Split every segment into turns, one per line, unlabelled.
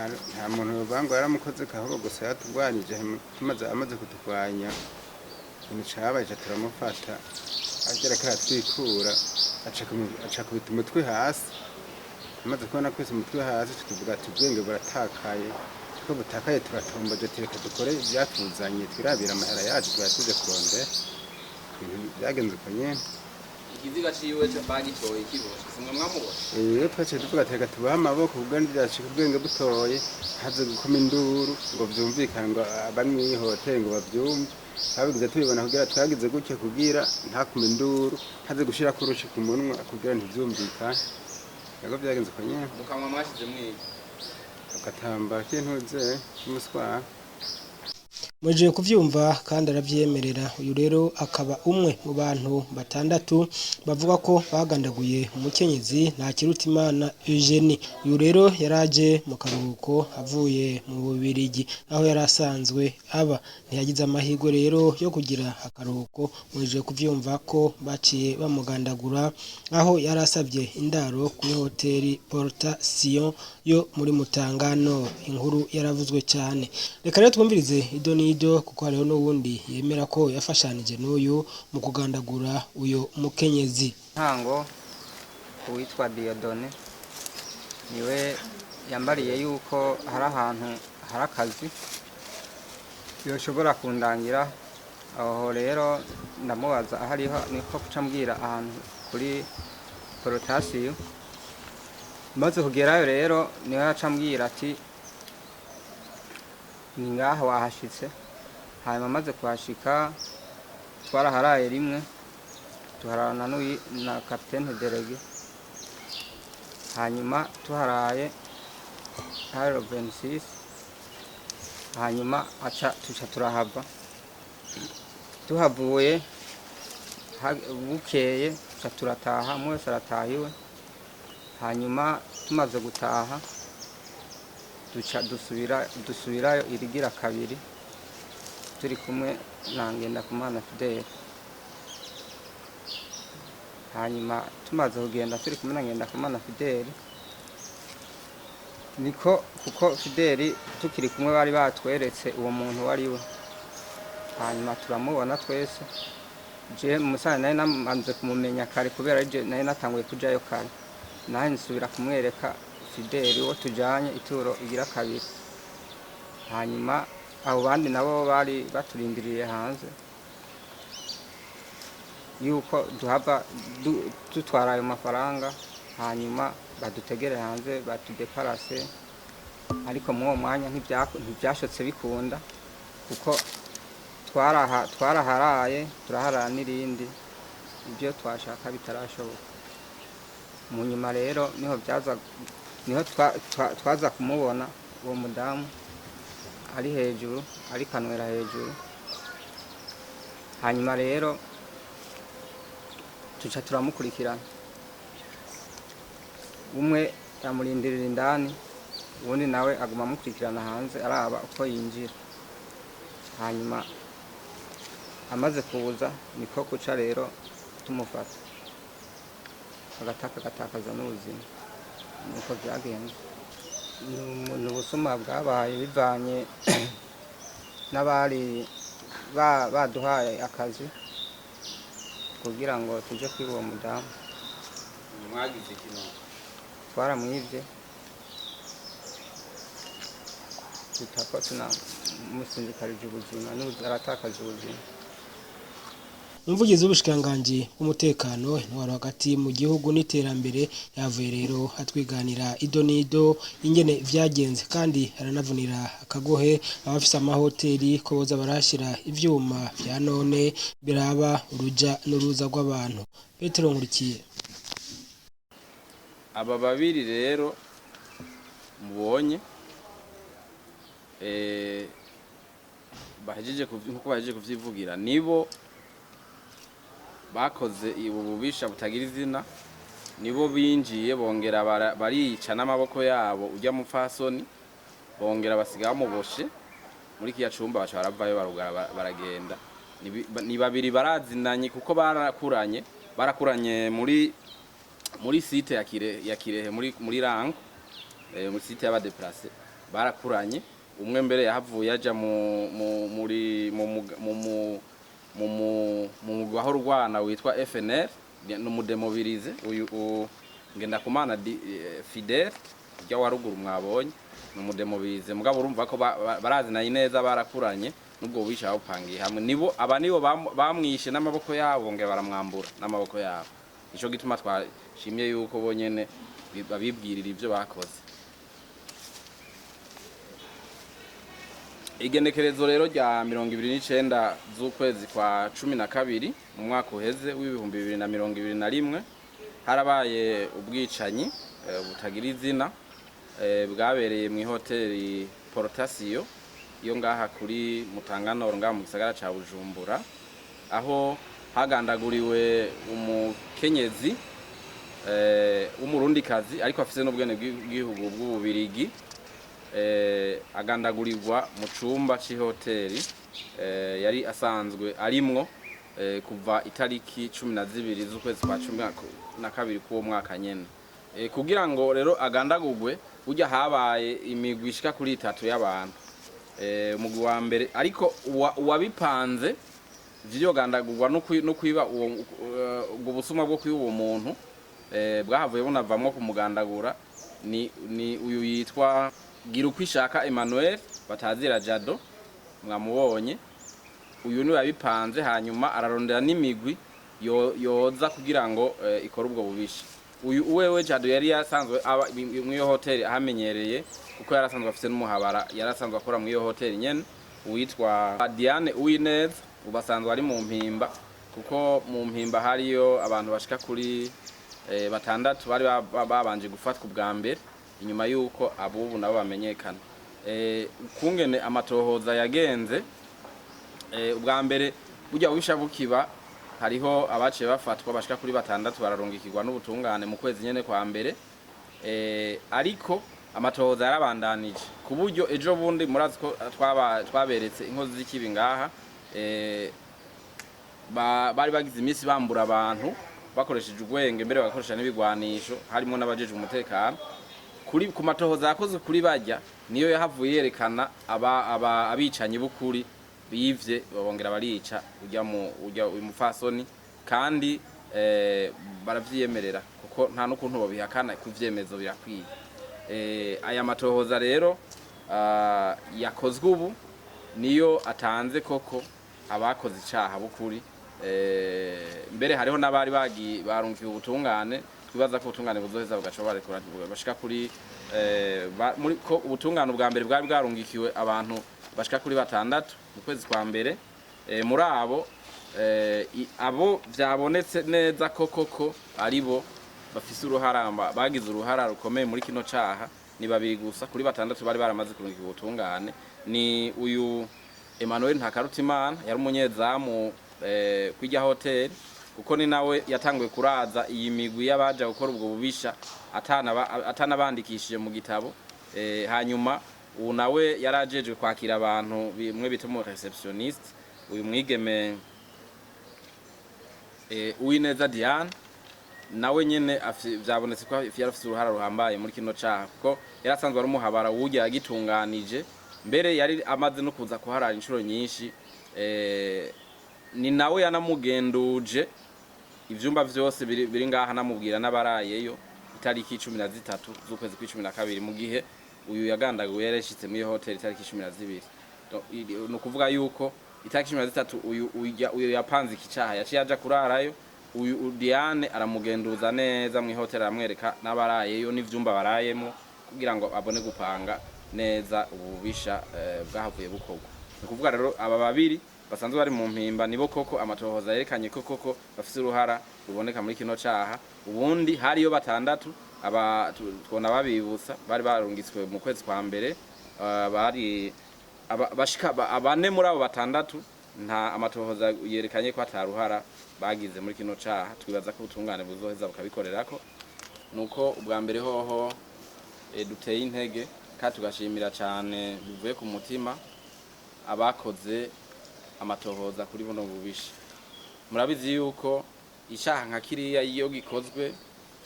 nta muntu yovuga yaramukoze kahubwo gusa yatugwanije amaze kutugwanya ikintu cabaye turamufata agera karatwikura aca kubita umutwe hasi amaze kubona kwese umutwe hasi tukivuga ati ubwenge buratakaye ko butakaye turatomboje tureka dukore ivyatuzanye twirabira amahera yacu twatuje kurondera ibintu byagenze uko nyene
ikiziga ciwe bagitoye kiboshe simwe mwamubona
twaciye tuvuga ati reka tubahe amaboko ubwenge byacika ubwenge butoye haze gukoma induru ngo vyumvikane ngo abamwihoteye ngo bavyumve twabigize tubibona kugira twagize gutya kugira ntakume induru haze gushira kurushi ku munwa kugira ntivyumvikane yego byagenze uko nyene
mukamwa mwashize mwiki
agatamba kintuze umuswa
Mweje kuvyumva kandi aravyemerera uyu rero akaba umwe mu bantu batandatu bavuga ko bagandaguye umukenyezi nta kirutimana Eugenie uyu rero yaraje mu karuhuko avuye mu Bubiligi aho yarasanzwe aba ntiyagize amahirwe rero yo kugira akaruhuko mweje kuvyumva ko baciye bamugandagura aho yarasabye indaro kuri hoteli Porta Sion yo muri Mutangano inkuru yaravuzwe cyane reka rero twumvirize idonido kuko hariho n'ubundi yemera ko yafashanije n'uyu mu kugandagura uyo mukenyezi
ntango uwitwa Diodone niwe yambariye yuko hari ahantu hari akazi yoshobora kundangira aho rero ndamubaza ahariho niko kuca mbwira ahantu kuri porotasiyo maze kugerayo rero niwe yaca mbwira ati ni ngaho wahashitse hanyuma maze kuhashika twaraharaye rimwe tuharana na kapitene Derege hanyuma tuharaye haro 26 hanyuma tuca turahava tuhavuye bukeye tuca turataha mwese aratahiwe hanyuma tumaze gutaha duca dusubirayo irigira kabiri turi kumwe na Ngendakumana Fidele hanyuma tumaze kugenda turi kumwe na Ngendakumana Fidele niko kuko Fidele tukiri kumwe bari batweretse uwo muntu wariwe hanyuma turamubona twese je musana naye namanze kumumenya kare kubera je naye natanguye kujayo kare naye nsubira kumwereka Fidele wo tujanye ituro igira kabiri hanyuma abo bandi nabo bari baturindiriye hanze yuko duhava tutwara ayo mafaranga hanyuma badutegere hanze batudeparase ariko mu uwo mwanya ntibyashotse bikunda kuko twaraharaye turaharara n'irindi ibyo twashaka bitarashoboka mu nyuma rero niho twaza kumubona uwo mudamu ari hejuru ari kanwera hejuru hanyuma rero tuca turamukurikirana umwe yamurindirira indani ubundi nawe aguma amukurikirana hanze araba uko yinjira hanyuma amaze kuza niko kuca rero tumufata agatakaza n'ubuzima nuko byagenze ni ubusuma bwabaye bivanye n'abari baduhaye akazi kugira ngo tuje kwiba uwo mudamu
mwagize kino
twaramwivye tutako tunamusindikarije ubuzima n'aratakaje ubuzima
Umuvugizi w'ubushikiranganji bw'umutekano intwaro hagati mu gihugu n'iterambere yavuye rero atwiganira idonido ingene vyagenze kandi aranavunira akagohe abafise amahoteli ko boza barashira ivyuma vya none biraba uruja n'uruza rw'abantu Petero Nkurikiye
aba babiri rero mubonye nkuko bahejeje kuvyivugira nibo bakoze ubu bubisha butagira izina nibo binjiye bongera barica n'amaboko yabo ujya mu fasoni bongera basiga bamuboshe muri kiya cumba baca baravayo baragenda ni babiri barazinanye kuko barakuranye muri site ya Kirehe muri Rango muri site y'abadeplace barakuranye umwe mbere yahavuye aja muri mu mugwaho rwana witwa FNL n'umudemobirize uyu ngenda kumana Fidel rya waruguru mwabonye n'umudemobirize mugabo urumva ko barazinaye neza barakuranye nubwo bisha upangiye hamwe nibo bamwishe n'amaboko yabo ngera baramwambura n'amaboko yabo ico gituma twashimye yuko bonyene babibwirira ivyo bakoze. Igenekerezo rero rya 29 z'ukwezi kwa 12 mu mwaka uheze w'ibihumbi 2021 harabaye ubwicanyi butagira izina bwabereye mu hoteli Portasio iyo ngaha kuri Mutanganoro ngaha mu gisagara ca Bujumbura aho hagandaguriwe umukenyezi w'umurundikazi ariko afise n'ubwene bw'igihugu bw'Ububirigi agandagurirwa mu cumba c'ihoteli yari asanzwe arimwo kuva itariki 12 z'ukwezi kwa 12 k'uwo mwaka nyene kugira ngo rero agandagurwe burya habaye imigwi ishika kuri 3 y'abantu umugwi wa mbere ariko uwabipanze vyo gandagurwa no kwiba ubwo busuma bwo kwiba uwo muntu bwahavuye bunavamwo kumugandagura ni uyu yitwa Girukwishaka Emmanuel batazira Jado mwamubonye uyu niwe yabipanze hanyuma ararondera n'imigwi yoza kugira ngo ikora ubwo bubisha uyu wewe Jado yari yasanzwe mu iyo hoteli ahamenyereye kuko yarasanzwe afite n'umuhabara yarasanzwe akora mu iyo hoteli nyene witwa Diane Uwineza ubasanzwe ari mu mpimba kuko mu mpimba hariyo abantu bashika kuri batandatu bari babanje gufatwa ubwa mbere inyuma yuko abubu nabo bamenyekana kungene amatohoza yagenze ubwa mbere burya ubisha bukiba hariho abaciye bafatwa bashika kuri batandatu bararungikirwa n'ubutungane mu kwezi nyene kwa mbere ariko amatohoza yarabandanije ku buryo ejo bundi murazi ko twaberetse inkozi z'ikibi ngaha bari bagize imisi bambura abantu bakoresheje ubwenge mbere bagakoresha n'ibigwanisho harimo n'abajeje umutekano kuri ku matohoza yakozwe kuri bajya niyo yahavuye yerekana abicanyi bukuri bivye babongera barica ujya umufasoni kandi baravyiyemerera kuko nta n'ukuntu babihakana kuvyemezo birakwiye aya matohoza rero yakozwe ubu niyo atanze koko abakoze icaha bukuri mbere hariho n'abari barungiye ubutungane twibaza ko ubutungane buzoheza bugashobora bashika kuri muri ko ubutungane bwa mbere bwari bwarungikiwe abantu bashika kuri batandatu mu kwezi kwa mbere muri abo vyabonetse neza koko aribo bafise uruharamba bagize uruhara rukomeye muri kino caha ni babiri gusa kuri batandatu bari baramaze kurungika ubutungane ni uyu Emmanuel Ntakarutimana yari umunyezamu kwijya hotel kuko ni nawe yatanguye kuraza iyi migwi y'abaje gukora ubwo bubisha atanabandikishije mu gitabo hanyuma ubu nawe yarajejwe kwakira abantu bimwe bita mu receptionist uyu mwigeme Uwineza Diane nawe nyene vyabonetse ko yarafise uruhara ruhambaye muri kino caha kuko yarasanzwe ari umuhabara wujya yagitunganije mbere yari amaze no kuza kuharara inshuro nyinshi ni nawe yanamugenduje ivyumba vyose biri ngaha namubwira n'abarayeyo itariki 13 z'ukwezi kwa 12 mu gihe uyu yagandaguye yarashitse muri hotel itariki 12 no kuvuga yuko itariki 13 uyu yapanze ikicaha yaciye aja kurarayo uyu Diane aramugenduza neza mu hotel aramwereka n'abarayeyo n'ivyumba barayemo kugira ngo abone gupanga neza ububisha bwahavuye bukorwa no kuvuga rero aba babiri basanzwe bari mu mpimba nibo koko amatohoza yerekanye ko koko bafise uruhara ruboneka muri kino caha ubundi hariyo batandatu twona babibutsa bari barungitswe mu kwezi kwa mbere bari bashika abane muri abo batandatu nta amatohoza yerekanye ko ataruhara bagize muri kino caha twibaza ko ubutungane buzoheza bukabikorerako nuko ubwa mbere hoho duteye intege kandi tugashimira cyane bivuye ku mutima abakoze amatohoza kuri buno bubisha murabizi yuko icaha nka kiriya iyo gikozwe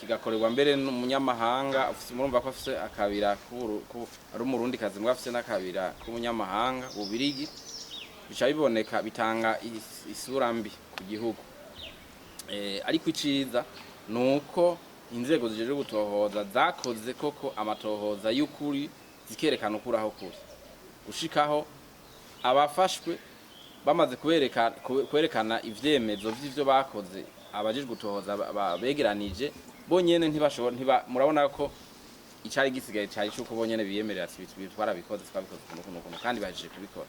kigakorerwa mbere n'umunyamahanga, murumva ko afise akabira ari umurundi kazi mbwa afise n'akabira k'umunyamahanga Bubirigi, bica biboneka bitanga isura mbi ku gihugu. Ariko iciza nuko inzego zijeje gutohoza zakoze koko amatohoza y'ukuri zikerekana ukuri aho kuri, gushikaho abafashwe bamaze kwerekana ivyemezo vy'ivyo bakoze, abajijwe gutohoza begeranije bonyene murabona ko icari gisigaye cari cyuko bonyene biyemerera twarabikoze twabikoze kuno kandi bahejeje kubikora.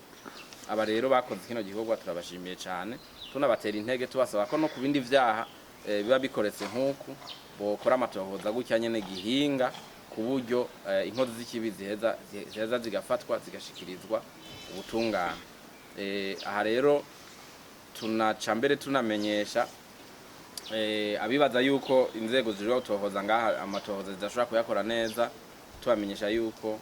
Aba rero bakoze kino gikorwa turabashimiye cyane, tunabatera intege tubasaba ko no ku bindi vyaha biba bikoretse nk'uku bokora amatohoza gutya nyene gihinga, ku buryo inkozi z'ikibi ziheza zigafatwa zigashikirizwa ubutungane. Aha rero tunaca mbere tunamenyesha abibaza yuko inzego zije gutohoza ngaha amatohoza zidashobora kuyakora neza, tubamenyesha yuko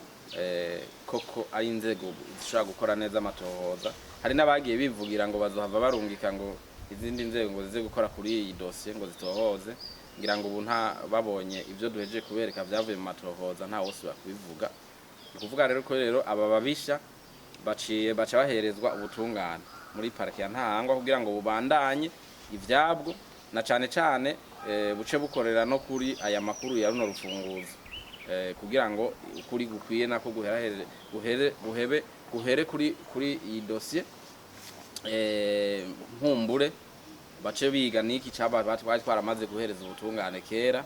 koko ari inzego zishobora gukora neza amatohoza. Hari n'abagiye bivugira ngo bazohava barungika ngo izindi nzego ngo zize gukora kuri iyi dossier ngo zitohoze, ngira ngo ubu nta babonye ivyo duheje kubereka vyavuye mu matohoza nta wose bakubivuga. Ukuvuga rero ko aba babisha baca baherezwa ubutungane muri parike ya Ntahangwa kugira ngo bubandanye ivyabwo, na cane cane buce bukorera no kuri aya makuru ya runo rufunguzo, kugira ngo ukuri gukwiye nako guhere kuri iyi dossier. Nkumbure bace biga niki caba batwari twaramaze guhereza ubutungane kera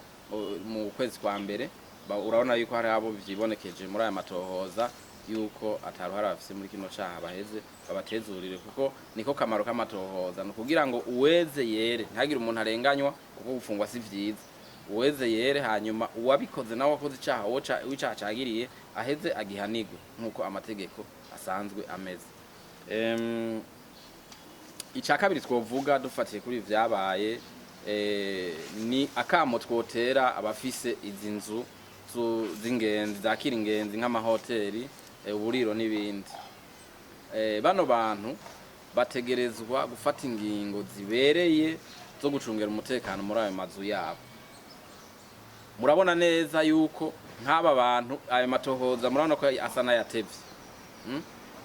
mu kwezi kwa mbere. Urabona yuko hari abo vyibonekeje muri aya matohoza yuko ataruhara bafise muri kino caha, baheze babatezurire, kuko niko kamaro k'amatohoza, no kugira ngo uweze yere ntagire umuntu arenganywa, kuko gufungwa si vyiza. Uweze yere hanyuma uwabikoze nawe wakoze icaha w'icaha cagiriye aheze agihanigwe nkuko amategeko asanzwe ameze. Ica kabiri twovuga dufatiye kuri vyabaye ni akamo twotera abafise izi nzu z'ingenzi zakira ingenzi nk'amahoteli, uburiro n'ibindi. Bano bantu bategerezwa gufata ingingo zibereye zo gucungera umutekano muri ayo mazu yabo. Murabona neza yuko nk'aba bantu ayo matohoza murabona ko asa n'ayatevye.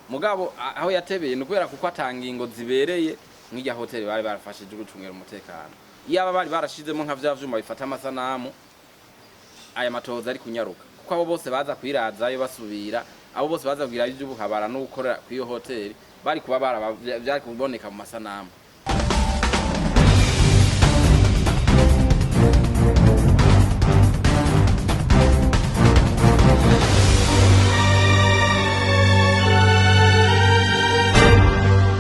Mugabo aho yatebeye ni kubera kuko atanga ingingo zibereye nk'ijya hoteli bari barafashije gucungera umutekano. Iyo aba bari barashizemo nka vya vyuma bifata amasanamu, aya matohoza ari kunyaruka, kuko abo bose baza kwirazayo basubira, abo bose baza kugira ivy'ubuhabara no gukora kwiyo hoteli bari kuba byari kuboneka mu masanamu.